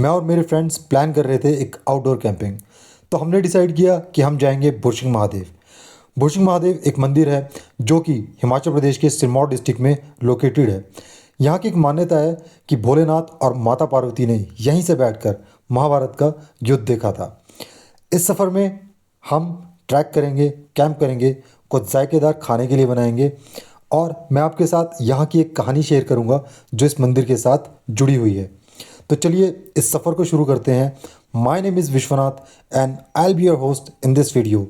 मैं और मेरे फ्रेंड्स प्लान कर रहे थे एक आउटडोर कैंपिंग। तो हमने डिसाइड किया कि हम जाएंगे बुर्शिंग महादेव। बुर्शिंग महादेव एक मंदिर है जो कि हिमाचल प्रदेश के सिरमौर डिस्ट्रिक्ट में लोकेटेड है। यहाँ की एक मान्यता है कि भोलेनाथ और माता पार्वती ने यहीं से बैठकर महाभारत का युद्ध देखा था। इस सफ़र में हम ट्रैक करेंगे, कैंप करेंगे, कुछ जायकेदार खाने के लिए बनाएंगे और मैं आपके साथ यहाँ की एक कहानी शेयर करूँगा जो इस मंदिर के साथ जुड़ी हुई है। तो चलिए इस सफ़र को शुरू करते हैं। My name is Vishwanath and I will be your host in this video.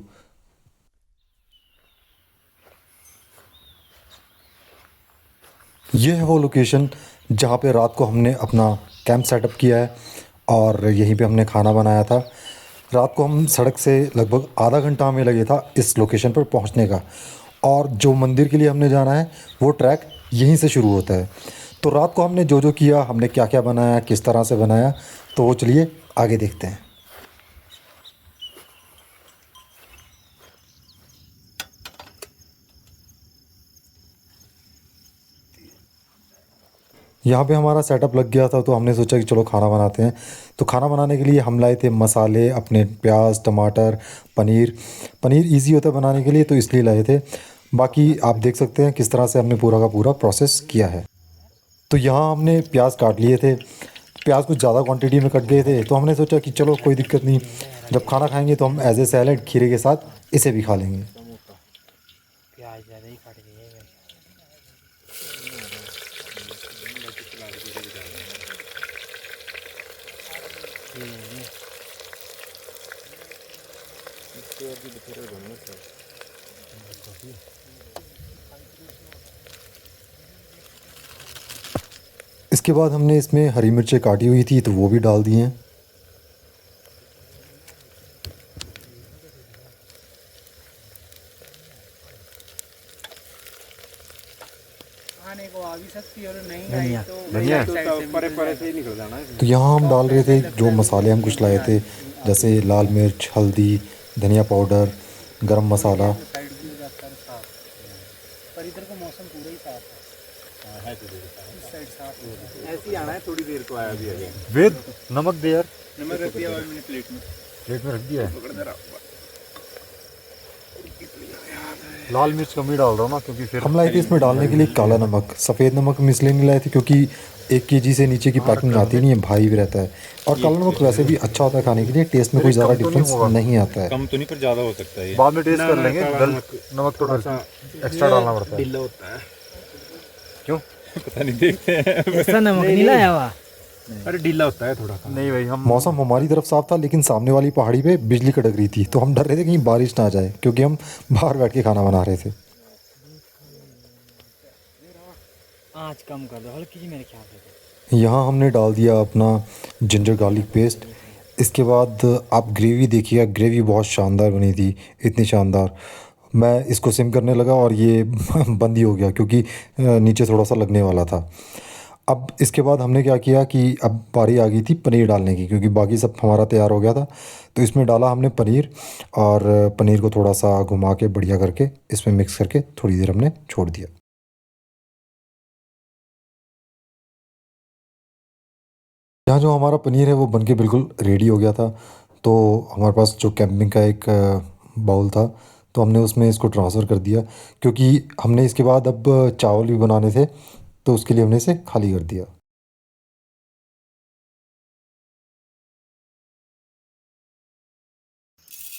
ये है वो लोकेशन जहाँ पे रात को हमने अपना कैंप सेटअप किया है और यहीं पे हमने खाना बनाया था। रात को हम सड़क से लगभग आधा घंटा हमें लगे था इस लोकेशन पर पहुँचने का, और जो मंदिर के लिए हमने जाना है वो ट्रैक यहीं से शुरू होता है। तो रात को हमने जो जो किया, हमने क्या क्या बनाया, किस तरह से बनाया, तो वो चलिए आगे देखते हैं। यहाँ पे हमारा सेटअप लग गया था तो हमने सोचा कि चलो खाना बनाते हैं। तो खाना बनाने के लिए हम लाए थे मसाले अपने, प्याज, टमाटर, पनीर। पनीर इजी होता है बनाने के लिए तो इसलिए लाए थे। बाकी आप देख सकते हैं किस तरह से हमने पूरा का पूरा प्रोसेस किया है। तो यहाँ हमने प्याज काट लिए थे। प्याज कुछ ज़्यादा क्वांटिटी में कट गए थे तो हमने सोचा कि चलो कोई दिक्कत नहीं, जब खाना खाएंगे तो हम एज ए सैलेड खीरे के साथ इसे भी खा लेंगे। प्याज ज़्यादा ही कट गई है। इसके बाद हमने इसमें हरी मिर्चें काटी हुई थी तो वो भी डाल दी हैं। खाने को आ भी सकती है और नहीं आई तो धनिया परे परे से ही निकल जाना है। तो यहाँ हम डाल रहे थे जो मसाले हम कुछ लाए थे, जैसे लाल मिर्च, हल्दी, धनिया पाउडर, गरम मसाला। साइड भी हो जाता है साफ, पर इधर का मौसम पूरा ही साफ है। इस साइड साफ हो रहा है। ऐसे ही आना है, थोड़ी देर को आया भी है। वेद, नमक दे यार। नमक रख दिया मैंने प्लेट में। प्लेट में रख दिया है। लाल मिर्च कम ही डाल रहा हूँ ना, क्योंकि फिर हम लाए थे इसमें डालने के लिए काला नमक। सफ़ेद नमक हम इसलिए नहीं लाए थे क्योंकि 1 kg से नीचे की पैकिंग आती नहीं है, भारी भी रहता है। और काला नमक वैसे भी अच्छा होता है खाने के लिए, टेस्ट में कोई ज़्यादा डिफरेंस नहीं आता है। कम तो नहीं पर ज़्यादा हो सकता है ये। बाद में टेस्ट कर लेंगे। नमक तो एक्स्ट्रा डालना पड़ता है। ढीला होता है। क्यों? पता नहीं, देखते हैं। ऐसा नमक नहीं लाया हुआ। अरे ढीला होता है थोड़ा सा। नहीं भाई, हम मौसम हमारी तरफ साफ था लेकिन सामने वाली पहाड़ी पे बिजली कड़क रही थी तो हम डर रहे थे कहीं बारिश ना आ जाए, क्योंकि हम बाहर बैठ के खाना बना रहे थे। आँच कम कर दो हल्की जी मेरे ख्याल से। यहाँ हमने डाल दिया अपना जिंजर गार्लिक पेस्ट। इसके बाद आप ग्रेवी देखिएगा, ग्रेवी बहुत शानदार बनी थी, इतनी शानदार। मैं इसको सिम करने लगा और ये बंद ही हो गया क्योंकि नीचे थोड़ा सा लगने वाला था। अब इसके बाद हमने क्या किया कि अब बारी आ गई थी पनीर डालने की, क्योंकि बाकी सब हमारा तैयार हो गया था। तो इसमें डाला हमने पनीर, और पनीर को थोड़ा सा घुमा के बढ़िया करके इसमें मिक्स करके थोड़ी देर हमने छोड़ दिया। यहाँ जो हमारा पनीर है वो बनके बिल्कुल रेडी हो गया था। तो हमारे पास जो कैंपिंग का एक बाउल था तो हमने उसमें इसको ट्रांसफ़र कर दिया, क्योंकि हमने इसके बाद अब चावल भी बनाने थे तो उसके लिए हमने इसे खाली कर दिया।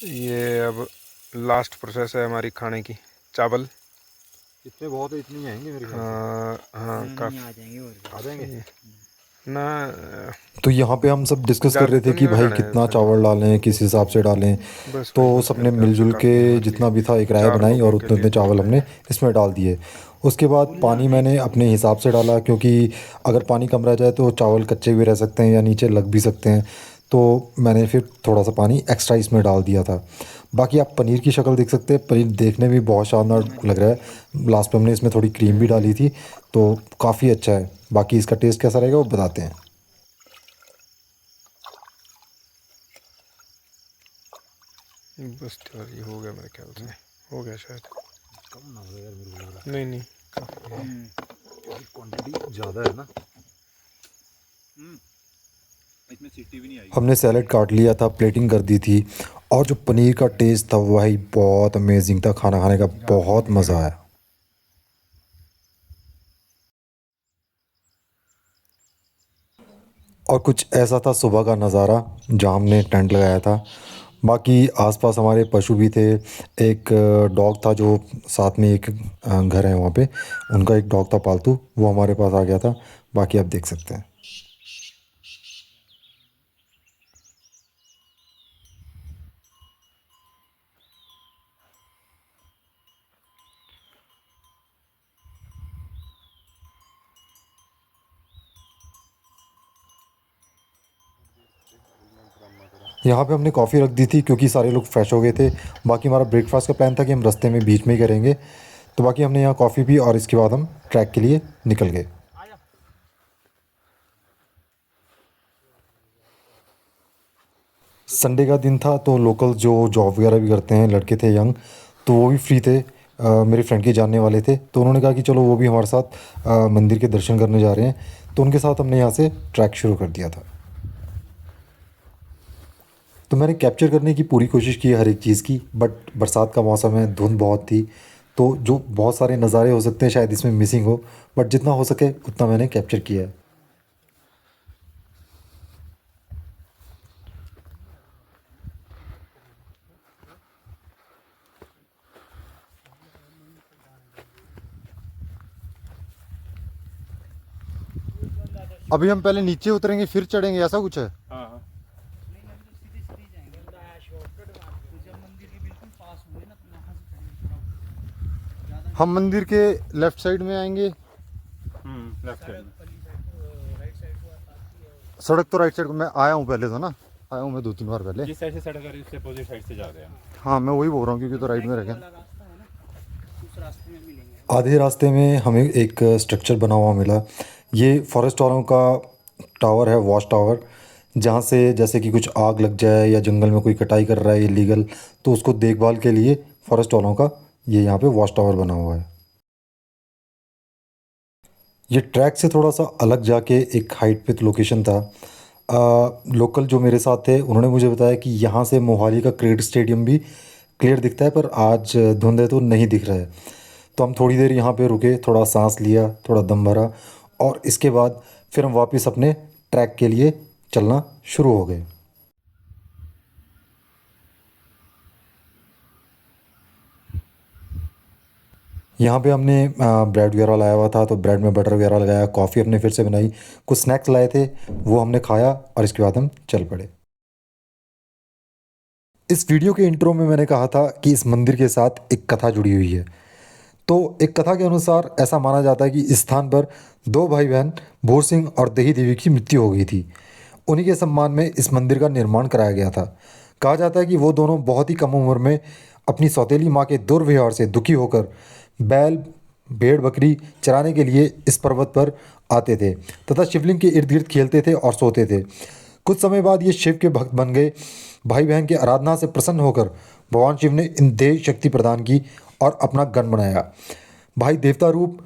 ये अब लास्ट प्रोसेस है हमारी खाने की। चावल इतने बहुत है, इतनी आएंगे मेरे ख्याल से। हाँ हाँ काफ़ी आ जाएंगे और आ जाएंगे। ना। तो यहाँ पे हम सब डिस्कस कर रहे ज़्यादा थे तो कि नहीं भाई बनाना है कितना इसमें। चावल डालें, किस हिसाब से डालें। बस तो वही बस सबने मेरे ख्याल से मिलजुल के काफ़ी है हमारे लिए। जितना भी था एक राय 4 बनाई लोगों और के उतने लिए उतने बहुत चावल है। हमने इसमें डाल दिए। उसके बाद पानी मैंने अपने हिसाब से डाला, क्योंकि अगर पानी कम रह जाए तो चावल कच्चे भी रह सकते हैं या नीचे लग भी सकते हैं। तो मैंने फिर थोड़ा सा पानी एक्स्ट्रा इसमें डाल दिया था। बाकी आप पनीर की शक्ल देख सकते हैं, पनीर देखने में बहुत शानदार लग रहा है। लास्ट में हमने इसमें थोड़ी क्रीम भी डाली थी तो काफ़ी अच्छा है। बाकी इसका टेस्ट कैसा रहेगा वो बताते हैं। बस यार ये हो गया मेरे ख्याल से, हो गया शायद। कम ना हो यार, मेरे को लग रहा नहीं नहीं काफ़ी है। है क्वांटिटी ज़्यादा है ना। इसमें सीटी भी नहीं आई। हमने सैलेड काट लिया था, प्लेटिंग कर दी थी, और जो पनीर का टेस्ट था वही बहुत अमेजिंग था। खाना खाने का बहुत मज़ा आया। और कुछ ऐसा था सुबह का नज़ारा जहाँ हमने टेंट लगाया था। बाकी आसपास हमारे पशु भी थे। एक डॉग था जो साथ में एक घर है वहाँ पे, उनका एक डॉग था पालतू, वो हमारे पास आ गया था। बाकी आप देख सकते हैं। यहाँ पे हमने कॉफ़ी रख दी थी क्योंकि सारे लोग फ्रेश हो गए थे। बाकी हमारा ब्रेकफास्ट का प्लान था कि हम रास्ते में बीच में ही करेंगे। तो बाकी हमने यहाँ कॉफ़ी पी और इसके बाद हम ट्रैक के लिए निकल गए। संडे का दिन था तो लोकल जो जॉब वगैरह भी करते हैं लड़के थे यंग, तो वो भी फ्री थे। मेरे फ्रेंड के जानने वाले थे, तो उन्होंने कहा कि चलो वो भी हमारे साथ मंदिर के दर्शन करने जा रहे हैं। तो उनके साथ हमने यहाँ से ट्रैक शुरू कर दिया था। तो मैंने कैप्चर करने की पूरी कोशिश की है हर एक चीज़ की, बट बरसात का मौसम है, धुंध बहुत थी, तो जो बहुत सारे नज़ारे हो सकते हैं शायद इसमें मिसिंग हो, बट जितना हो सके उतना मैंने कैप्चर किया है। अभी हम पहले नीचे उतरेंगे फिर चढ़ेंगे, ऐसा कुछ है? हाँ हाँ। हम मंदिर के लेफ़्ट साइड में आएंगे। लेफ्ट साइड में। सड़क तो राइट साइड को, मैं आया हूँ पहले तो ना, आया हूँ मैं 2-3 बार पहले। जिस साइड से सड़क आ रही है उससे अपोजिट साइड से जा रहे हैं हम। हाँ मैं वही बोल रहा हूँ क्योंकि तो राइट में रह गया। आधे रास्ते में हमें एक स्ट्रक्चर बना हुआ मिला। ये फॉरेस्ट वालों का टावर है, वॉच टावर, जहाँ से जैसे कि कुछ आग लग जाए या जंगल में कोई कटाई कर रहा है इलीगल, तो उसको देखभाल के लिए फॉरेस्ट वालों का ये यहाँ पे वॉच टावर बना हुआ है। ये ट्रैक से थोड़ा सा अलग जाके एक हाइट पे लोकेशन था। लोकल जो मेरे साथ थे उन्होंने मुझे बताया कि यहाँ से मोहाली का क्रिकेट स्टेडियम भी क्लियर दिखता है, पर आज धुंध है तो नहीं दिख रहा है। तो हम थोड़ी देर यहाँ पे रुके, थोड़ा सांस लिया, थोड़ा दम भरा, और इसके बाद फिर हम वापस अपने ट्रैक के लिए चलना शुरू हो गए। यहाँ पे हमने ब्रेड वगैरह लाया हुआ था, तो ब्रेड में बटर वगैरह लगाया, कॉफ़ी हमने फिर से बनाई, कुछ स्नैक्स लाए थे वो हमने खाया, और इसके बाद हम चल पड़े। इस वीडियो के इंट्रो में मैंने कहा था कि इस मंदिर के साथ एक कथा जुड़ी हुई है। तो एक कथा के अनुसार ऐसा माना जाता है कि इस स्थान पर दो भाई बहन भोर सिंह और दही देवी की मृत्यु हो गई थी। उन्हीं के सम्मान में इस मंदिर का निर्माण कराया गया था। कहा जाता है कि वो दोनों बहुत ही कम उम्र में अपनी सौतेली माँ के दुर्व्यवहार से दुखी होकर बैल भेड़ बकरी चराने के लिए इस पर्वत पर आते थे तथा शिवलिंग के इर्द गिर्द खेलते थे और सोते थे। कुछ समय बाद ये शिव के भक्त बन गए। भाई बहन की आराधना से प्रसन्न होकर भगवान शिव ने इन देह शक्ति प्रदान की और अपना गण बनाया। भाई देवता रूप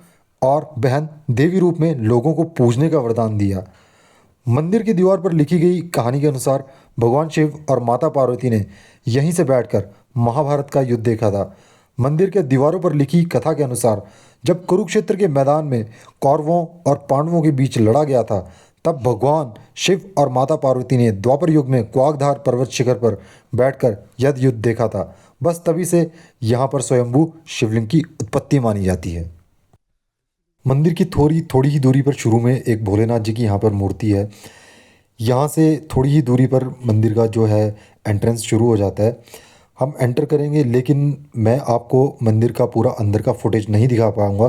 और बहन देवी रूप में लोगों को पूजने का वरदान दिया। मंदिर की दीवार पर लिखी गई कहानी के अनुसार भगवान शिव और माता पार्वती ने यहीं से बैठकर महाभारत का युद्ध देखा था। मंदिर के दीवारों पर लिखी कथा के अनुसार जब कुरुक्षेत्र के मैदान में कौरवों और पांडवों के बीच लड़ा गया था, तब भगवान शिव और माता पार्वती ने द्वापर युग में क्वाकधार पर्वत शिखर पर बैठकर यह युद्ध देखा था। बस तभी से यहाँ पर स्वयंभू शिवलिंग की उत्पत्ति मानी जाती है। मंदिर की थोड़ी ही दूरी पर शुरू में एक भोलेनाथ जी की यहाँ पर मूर्ति है। यहाँ से थोड़ी ही दूरी पर मंदिर का जो है एंट्रेंस शुरू हो जाता है। हम एंटर करेंगे, लेकिन मैं आपको मंदिर का पूरा अंदर का फुटेज नहीं दिखा पाऊँगा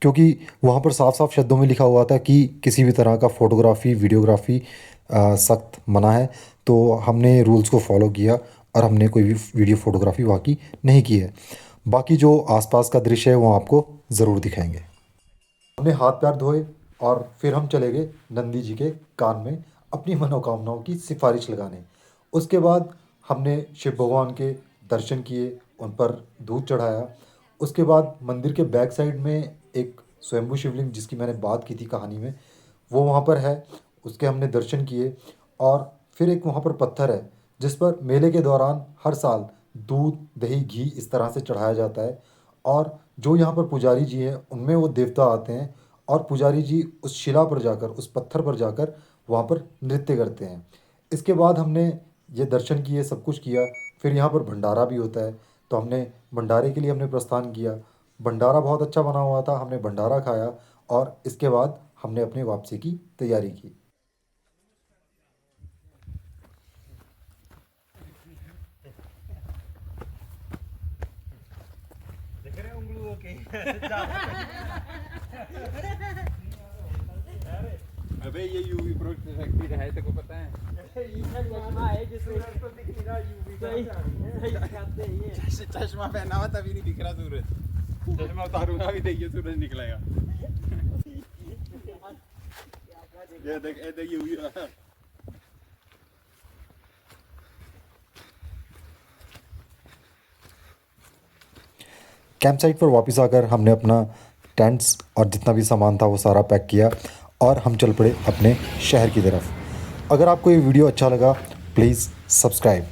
क्योंकि वहाँ पर साफ साफ शब्दों में लिखा हुआ था कि किसी भी तरह का फ़ोटोग्राफ़ी वीडियोग्राफ़ी सख्त मना है। तो हमने रूल्स को फॉलो किया और हमने कोई भी वीडियो फ़ोटोग्राफ़ी वहाँ की नहीं की है। बाकी जो आसपास का दृश्य है वो आपको ज़रूर दिखाएंगे। हमने हाथ पैर धोए और फिर हम चले गए नंदी जी के कान में अपनी मनोकामनाओं की सिफारिश लगाने। उसके बाद हमने शिव भगवान के दर्शन किए, उन पर दूध चढ़ाया। उसके बाद मंदिर के बैक साइड में एक स्वयंभू शिवलिंग जिसकी मैंने बात की थी कहानी में, वो वहाँ पर है, उसके हमने दर्शन किए। और फिर एक वहाँ पर पत्थर है जिस पर मेले के दौरान हर साल दूध दही घी इस तरह से चढ़ाया जाता है। और जो यहाँ पर पुजारी जी हैं उनमें वो देवता आते हैं और पुजारी जी उस शिला पर जाकर उस पत्थर पर जाकर वहाँ पर नृत्य करते हैं। इसके बाद हमने ये दर्शन किए, सब कुछ किया। फिर यहाँ पर भंडारा भी होता है, तो हमने भंडारे के लिए हमने प्रस्थान किया। भंडारा बहुत अच्छा बना हुआ था, हमने भंडारा खाया और इसके बाद हमने अपनी वापसी की तैयारी की। देख रहे उंगलियों के अबे ये यूवी प्रोटेक्टेड है, तेरे को पता है? चश्मा पहना हुआ तभी नहीं दिख रहा सूरज। चश्मा उतारूंगा अभी, देखिए सूरज निकलेगा। ये देख यूवी। कैंप साइट पर वापस आकर हमने अपना टेंट्स और जितना भी सामान था वो सारा पैक किया और हम चल पड़े अपने शहर की तरफ। अगर आपको ये वीडियो अच्छा लगा प्लीज़ सब्सक्राइब।